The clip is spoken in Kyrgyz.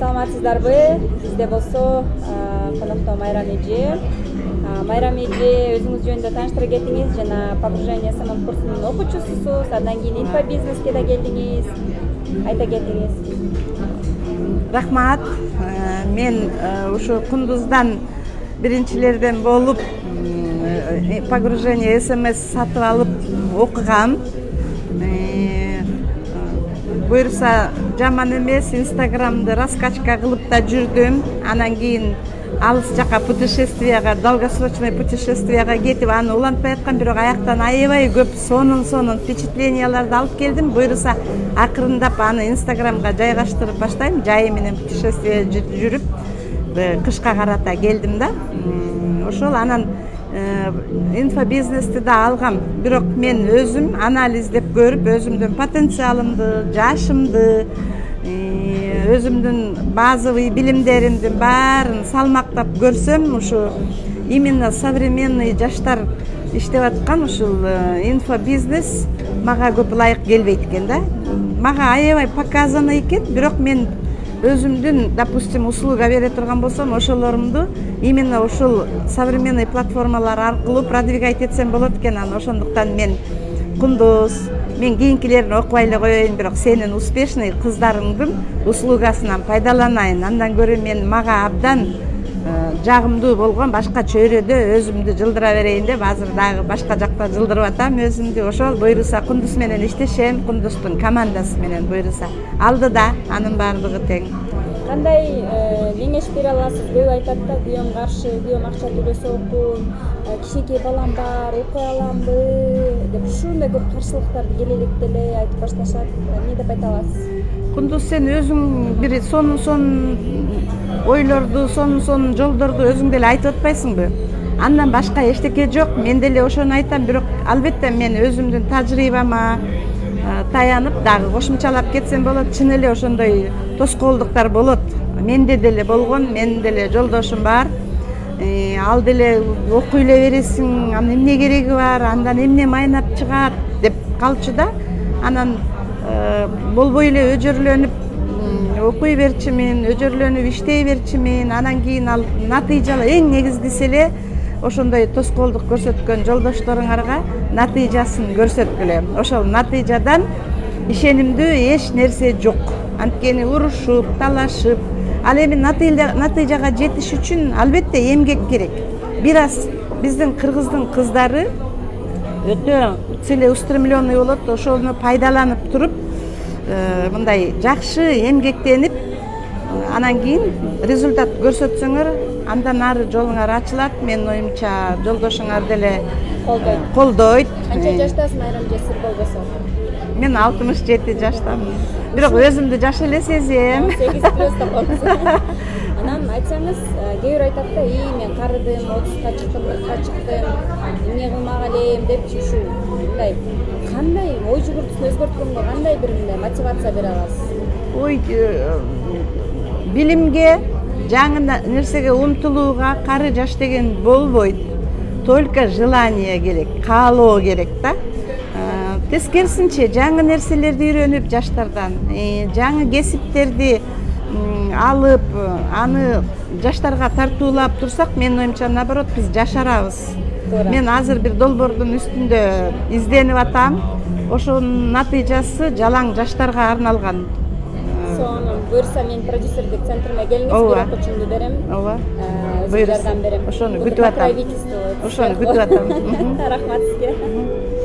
саламатсыздарбы? Бизде болсо конокто Майрам эже. Майрам эже өзүңүз жөнүндө тааныштыра кетиңиз. Жана погружение СММ курсунун окуучусусуз. Андан кийин инфобизнеске да келдиңиз. Айта кетиңиз. Рахмат. Мен ушу Кундуздан биринчилерден болуп погружение СМС сатып алып окугам. Буюрса жаман эмес, Инстаграмды раскачка кылып да жүрдүм. Анан кийин алыс жака путешествияга, долгосрочный путешествияга кетип аны улантпай аткам, бирок аяктан аябай көп сонун впечатленияларды алып келдим. Буюрса акырындап аны Инстаграмга жайгаштырып баштайм. Жайы менен путешествие жүрүп кышка карата келдим да. Ошол анан инфобизнести да алгам. Бирок мен өзүм анализдеп көрүп, өзүмдүн потенциалымды, жашымды, өзүмдүн базовый билимдеримдин баарын салмактап көрсөм, ушу именно современный жаштар иштеп аткан ушул инфобизнес мага көп ылайык келбейт экен да. Мага аябай показано экен, бирок мен өзүмдүн, допустим, услуга бере турган болсом, ошолорумду именно ушул современный платформалар аркылуу продвигать этсем болот экен. Ошондуктан мен Кундуз, мен кийинкилерин окубай эле коеюн, бирок сенин успешный кыздарыңдын услугасынан пайдаланайын. Андан көрө мен мага абдан жагымдуу болгон башка чөйрөдө өзүмдү жылдыра берейин деп азыр дагы башка жакта жылдырып атам өзүмдү. Ошол буюрса Кундуз менен иштешем, Кундуздун командасы менен буюрса алдыда анын баардыгы тең. Кандай кеңеш бере аласыз? Көп айтат да, күйөөм каршы, күйөөм акча төлөсө окуйм, кичинекей балам бар, окуй аламбы деп ушундай көп каршылыктарды келеликте эле айтып башташат. Эмне деп айта аласыз? Кундуз, сен өзүң бир сонун ойлорду, сонун жолдорду өзүң деле айтып атпайсыңбы? Андан башка эчтеке жок. Мен деле ошону айтам, бирок албетте мен өзүмдүн тажрыйбама таянып дагы кошумчалап кетсем болот. Чын эле ошондой тоскоолдуктар болот. Менде деле болгон, менин деле жолдошум бар. Ал деле окуй эле бересиң, анын эмне кереги бар, андан эмне майнап чыгат деп калчу да. Анан болбой эле өжөрлөнүп окуй берчимин, өжөрлөнүп иштей берчимин. Анан кийин ал натыйжалы, эң негизгиси эле ошондой тоскоолдук көрсөткөн жолдошторуңарга натыйжасын көрсөткүлө. Ошол натыйжадан ишенимдүү эч нерсе жок. Анткени урушуп, талашып, ал эми натыйжага жетиш үчүн албетте эмгек керек. Бир аз биздин кыргыздын кыздары өтө целеустремленный болот. Ошону пайдаланып туруп, мындай жакшы эмгектенип, анан кийин результат көрсөтсөңөр, андан ары жолуңар ачылат. Менин оюмча жолдошуңар деле колдойт. Канча жаштасыз Майрам эже, сыр болбосо? Мен 67 жаштамын. Бирок өзүмдү жаш эле сезем. 8+да болсо. Анан айтсаңыз, кээ бир айтат да, мен карыдым, 30га чыктым, 40га чыктым, эмне кылмак элем депчи, ушу мындай кандай ой жүгүртүүсүн өзгөрткөнгө кандай бир мындай мотивация бере аласыз? Ой, билимге, жаңы нерсеге умтулууга кары жаш деген болбойт. Только желание керек, каалоо керек да. Тескерисинче жаңы нерселерди үйрөнүп жаштардан, жаңы кесиптерди алып, аны жаштарга тартуулап турсак, менин оюмча наоборот биз жашарабыз. Мен азыр бир долбоордун үстүндө изденип атам. Ошонун натыйжасы жалаң жаштарга арналган. Сонун, буюрса мен продюсерлик центриме келиңиз, бир окуучумду берем. Ооба. Өзүм жардам берем. Ошону күтүп атам. Ошону күтүп атам. Рахмат сизге.